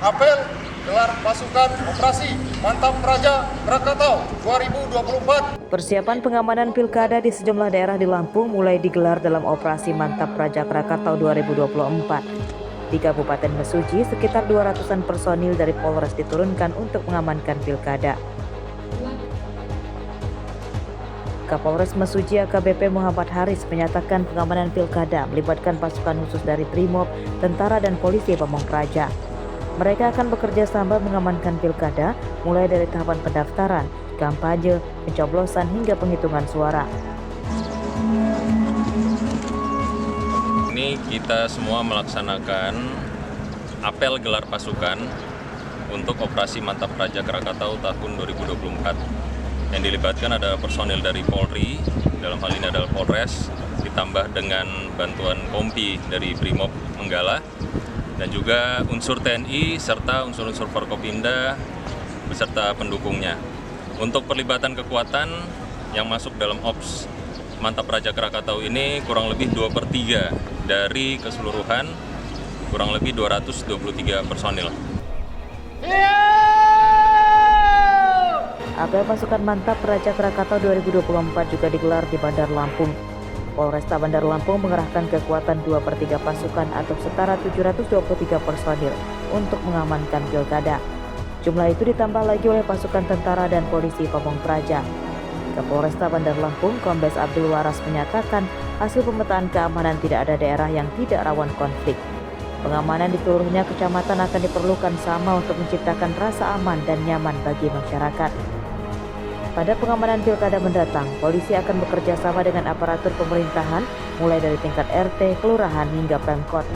apel gelar pasukan operasi Mantap Praja Krakatau 2024. Persiapan pengamanan pilkada di sejumlah daerah di Lampung mulai digelar dalam operasi Mantap Praja Krakatau 2024. Di Kabupaten Mesuji, sekitar 200-an personil dari Polres diturunkan untuk mengamankan pilkada. Kapolres Mesuji AKBP Muhammad Haris menyatakan pengamanan pilkada melibatkan pasukan khusus dari Brimob, tentara dan polisi Pamong Praja. Mereka akan bekerja sama mengamankan pilkada mulai dari tahapan pendaftaran, kampanye, pencoblosan hingga penghitungan suara. Ini kita semua melaksanakan apel gelar pasukan untuk operasi Mantap Praja Krakatau tahun 2024. Yang dilibatkan ada personil dari Polri, dalam hal ini adalah Polres, ditambah dengan bantuan Kompi dari Brimob Menggala, dan juga unsur TNI serta unsur-unsur Forkopimda beserta pendukungnya. Untuk perlibatan kekuatan yang masuk dalam OPS Mantap Praja Krakatau ini kurang lebih 2/3 dari keseluruhan kurang lebih 223 personil. Apel pasukan Mantap Praja Krakatau 2024 juga digelar di Bandar Lampung. Polresta Bandar Lampung mengerahkan kekuatan 2/3 pasukan atau setara 723 personil untuk mengamankan pilkada. Jumlah itu ditambah lagi oleh pasukan tentara dan polisi Pamong Praja. Kapolresta Bandar Lampung, Kombes Abdul Waras menyatakan hasil pemetaan keamanan tidak ada daerah yang tidak rawan konflik. Pengamanan di seluruhnya kecamatan akan diperlukan sama untuk menciptakan rasa aman dan nyaman bagi masyarakat. Pada pengamanan pilkada mendatang, polisi akan bekerja sama dengan aparatur pemerintahan mulai dari tingkat RT, kelurahan hingga Pemkot.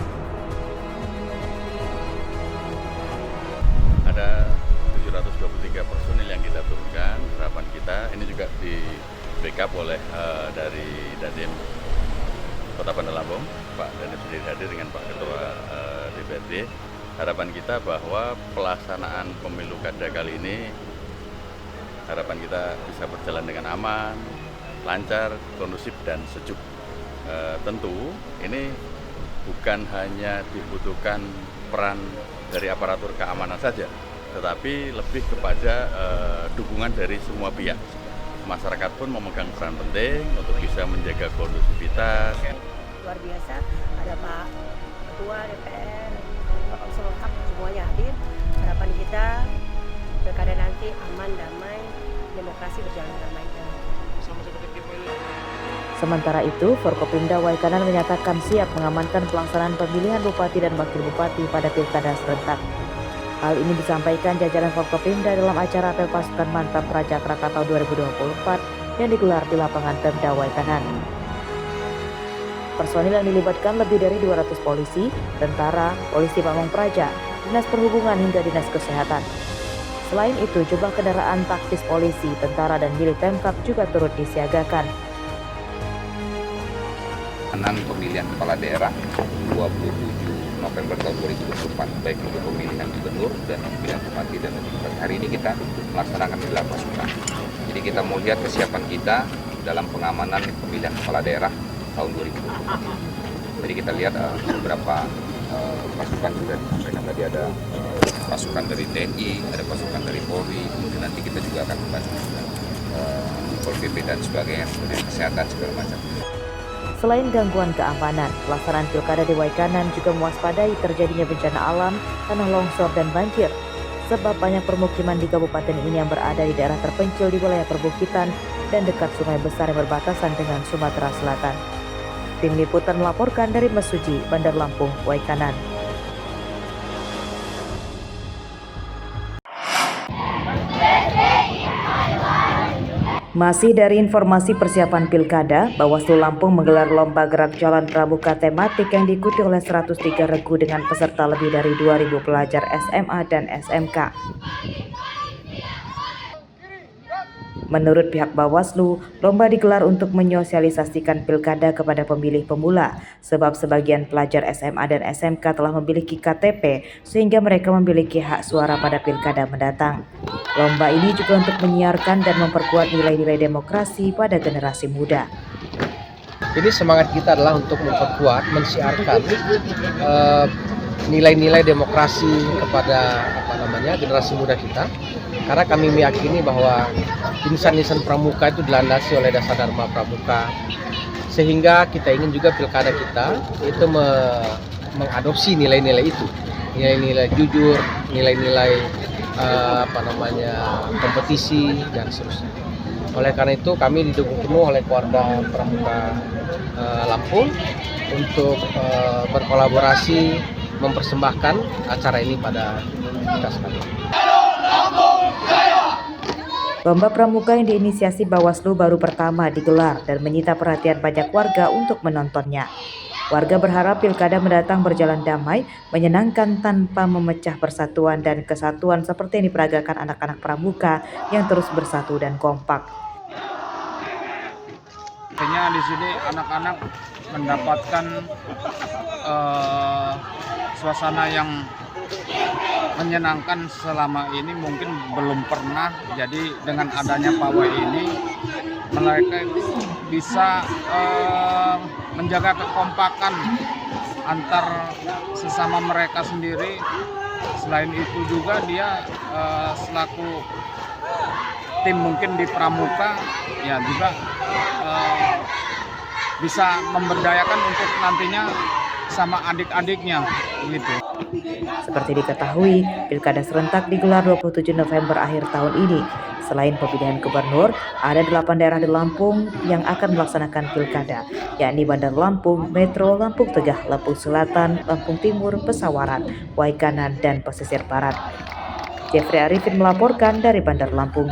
Ada 723 personil yang kita turunkan. Harapan kita ini juga di backup oleh dari Dandim Kota Bandar Lampung, Pak Dandim sendiri hadir dengan Pak Ketua DPRD. Harapan kita bahwa pelaksanaan pemilu kada kali ini harapan kita bisa berjalan dengan aman, lancar, kondusif dan sejuk. Tentu ini bukan hanya dibutuhkan peran dari aparatur keamanan saja, tetapi lebih kepada dukungan dari semua pihak. Masyarakat pun memegang peran penting untuk bisa menjaga kondusivitas. Luar biasa, ada Pak Ketua DPR, Pak Konsul Lengkap, semuanya hadir. Harapan kita pilkada nanti aman, damai, demokrasi berjalan dengan baik. Sementara itu, Forkopimda Waikanan menyatakan siap mengamankan pelaksanaan pemilihan bupati dan wakil bupati pada pilkada serentak. Hal ini disampaikan jajaran Forkopimda dalam acara apel pasukan Mantap Praja Krakatau 2024 yang digelar di lapangan Pemda Waikanan. Personil yang dilibatkan lebih dari 200 polisi, tentara, polisi Pamong Praja, Dinas Perhubungan hingga Dinas Kesehatan. Selain itu, jumlah kendaraan taktis polisi, tentara dan milik Pemkab juga turut disiagakan. Pemilihan kepala daerah 27 November tahun 2024, baik untuk pemilihan gubernur dan pemilihan bupati dan wakil bupati. Hari ini kita melaksanakan gelar pasukan. Jadi kita mau lihat kesiapan kita dalam pengamanan pemilihan kepala daerah tahun 2024. Jadi kita lihat beberapa pasukan sudah disampaikan tadi, ada pasukan dari TNI, ada pasukan dari Polri, kemudian nanti kita juga akan membantu Pol PP dan sebagainya, kemudian kesehatan segala macam. Selain gangguan keamanan, pelaksanaan pilkada di Waikanan juga mewaspadai terjadinya bencana alam, tanah longsor dan banjir. Sebab banyak permukiman di kabupaten ini yang berada di daerah terpencil di wilayah perbukitan dan dekat sungai besar yang berbatasan dengan Sumatera Selatan. Tim Liputan melaporkan dari Mesuji, Bandar Lampung, Waikanan. Masih dari informasi persiapan pilkada, Bawaslu Lampung menggelar lomba gerak jalan pramuka tematik yang diikuti oleh 103 regu dengan peserta lebih dari 2.000 pelajar SMA dan SMK. Menurut pihak Bawaslu, lomba digelar untuk menyosialisasikan pilkada kepada pemilih pemula, sebab sebagian pelajar SMA dan SMK telah memiliki KTP sehingga mereka memiliki hak suara pada pilkada mendatang. Lomba ini juga untuk menyiarkan dan memperkuat nilai-nilai demokrasi pada generasi muda. Jadi semangat kita adalah untuk memperkuat, mensiarkan nilai-nilai demokrasi kepada generasi muda kita. Karena kami meyakini bahwa insan-insan pramuka itu dilandasi oleh dasar dharma pramuka. Sehingga kita ingin juga pilkada kita itu mengadopsi nilai-nilai itu. Nilai-nilai jujur, nilai-nilai kompetisi dan seterusnya. Oleh karena itu kami didukung penuh oleh keluarga pramuka Lampung untuk berkolaborasi mempersembahkan acara ini pada kita sekalian. Lomba pramuka yang diinisiasi Bawaslu baru pertama digelar dan menyita perhatian banyak warga untuk menontonnya. Warga berharap pilkada mendatang berjalan damai, menyenangkan tanpa memecah persatuan dan kesatuan seperti yang diperagakan anak-anak pramuka yang terus bersatu dan kompak. Artinya di sini anak-anak mendapatkan suasana yang menyenangkan selama ini mungkin belum pernah. Jadi dengan adanya pawai ini mereka bisa menjaga kekompakan antar sesama mereka sendiri. Selain itu juga dia selaku tim mungkin di pramuka ya juga bisa memberdayakan untuk nantinya sama adik-adiknya gitu. Seperti diketahui, pilkada serentak digelar 27 November akhir tahun ini. Selain pemilihan gubernur, ada 8 daerah di Lampung yang akan melaksanakan pilkada, yakni Bandar Lampung, Metro, Lampung Tengah, Lampung Selatan, Lampung Timur, Pesawaran, Waikanan, dan Pesisir Barat. Jeffrey Arifin melaporkan dari Bandar Lampung.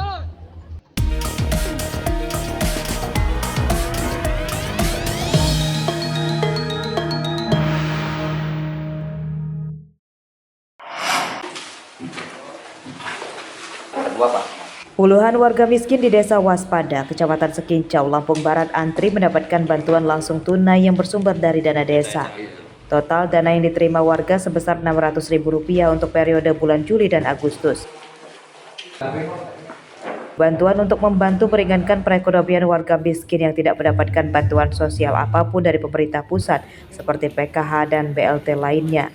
Puluhan warga miskin di Desa Waspada, Kecamatan Sekincau, Lampung Barat antri mendapatkan bantuan langsung tunai yang bersumber dari dana desa. Total dana yang diterima warga sebesar Rp600.000 untuk periode bulan Juli dan Agustus. Bantuan untuk membantu meringankan perekonomian warga miskin yang tidak mendapatkan bantuan sosial apapun dari pemerintah pusat seperti PKH dan BLT lainnya.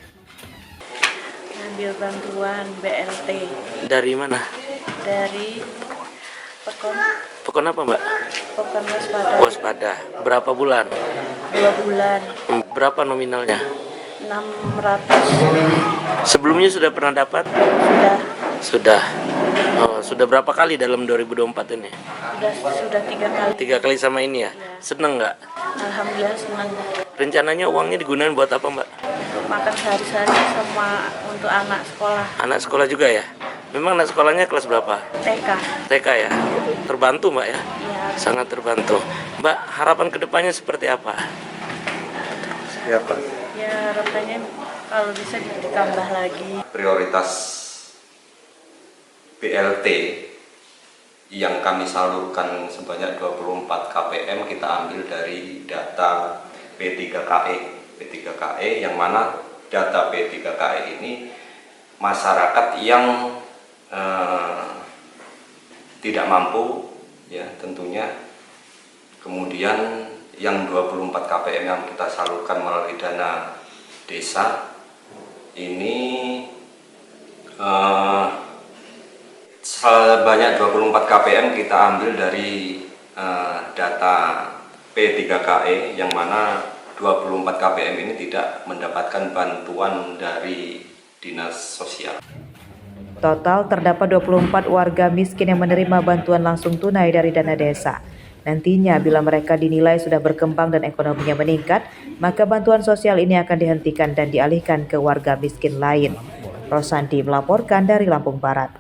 Ambil bantuan BLT. Dari mana? Dari Pekon. Pekon apa, Mbak? Pekon Waspada. Waspada. Berapa bulan? 2 bulan. Berapa nominalnya? 600. Sebelumnya sudah pernah dapat? Sudah. Oh, sudah berapa kali dalam 2024 ini? Sudah 3 kali. 3 kali sama ini ya? Seneng nggak? Alhamdulillah senang. Rencananya uangnya digunakan buat apa, Mbak? Untuk makan sehari-hari sama untuk anak sekolah. Anak sekolah juga ya? Memang anak sekolahnya kelas berapa? TK. TK ya? Terbantu, Mbak ya? Iya. Sangat terbantu. Mbak, harapan kedepannya seperti apa? Ya harapannya kalau bisa ditambah lagi. Prioritas BLT yang kami salurkan sebanyak 24 KPM kita ambil dari data P3KE yang mana data P3KE ini masyarakat yang tidak mampu ya tentunya, kemudian yang 24 KPM yang kita salurkan melalui dana desa ini sebanyak 24 KPM kita ambil dari data P3KE yang mana 24 KPM ini tidak mendapatkan bantuan dari dinas sosial. Total terdapat 24 warga miskin yang menerima bantuan langsung tunai dari dana desa. Nantinya bila mereka dinilai sudah berkembang dan ekonominya meningkat, maka bantuan sosial ini akan dihentikan dan dialihkan ke warga miskin lain. Rosanti melaporkan dari Lampung Barat.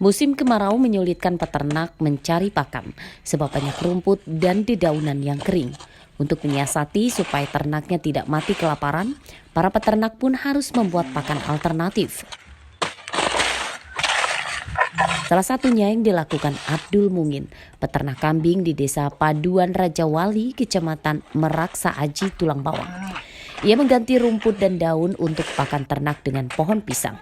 Musim kemarau menyulitkan peternak mencari pakan sebab banyak rumput dan dedaunan yang kering. Untuk menyiasati supaya ternaknya tidak mati kelaparan, para peternak pun harus membuat pakan alternatif. Salah satunya yang dilakukan Abdul Mungin, peternak kambing di Desa Paduan Rajawali, Kecamatan Meraksa Aji, Tulang Bawang. Ia mengganti rumput dan daun untuk pakan ternak dengan pohon pisang.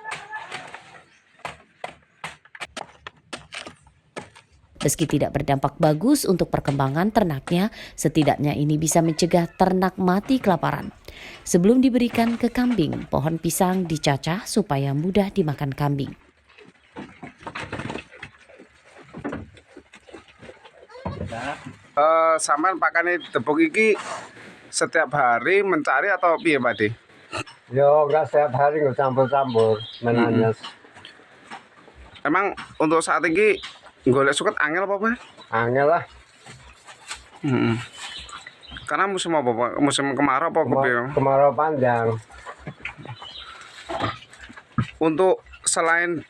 Meski tidak berdampak bagus untuk perkembangan ternaknya, setidaknya ini bisa mencegah ternak mati kelaparan. Sebelum diberikan ke kambing, pohon pisang dicacah supaya mudah dimakan kambing. Sampean pakane tepung iki setiap hari mencari atau piye, Pak De? Yo, enggak setiap hari nggak campur-campur menanyes. Emang untuk saat ini golek suket angel apa, Pak? Angel lah. Karena musim apa, Pak? Musim kemarau apa kepiye? Kemarau panjang. Untuk selain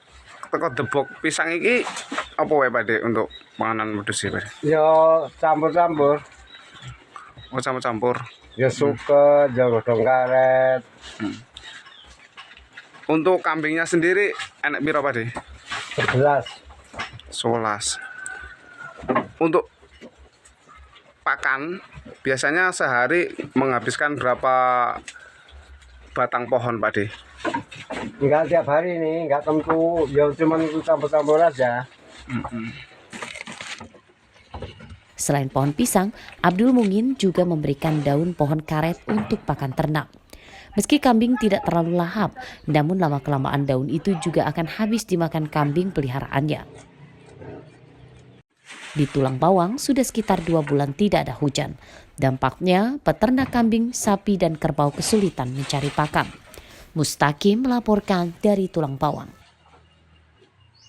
teko debok pisang iki apa wae, Pak De, untuk panganan wedhus iki, Pak De? Yo, campur-campur. Oh, campur-campur. Yo suket, yo godhong karet. Untuk kambingnya sendiri enak piro, Pak De? 11. Untuk pakan biasanya sehari menghabiskan berapa batang pohon, Pak De? Enggak tiap hari nih, enggak tentu. Yo cuma itu campur-campur aja. Selain pohon pisang, Abdul Mungin juga memberikan daun pohon karet untuk pakan ternak. Meski kambing tidak terlalu lahap, namun lama-kelamaan daun itu juga akan habis dimakan kambing peliharaannya. Di Tulang Bawang sudah sekitar 2 bulan tidak ada hujan. Dampaknya peternak kambing, sapi, dan kerbau kesulitan mencari pakan. Mustaqim melaporkan dari Tulang Bawang.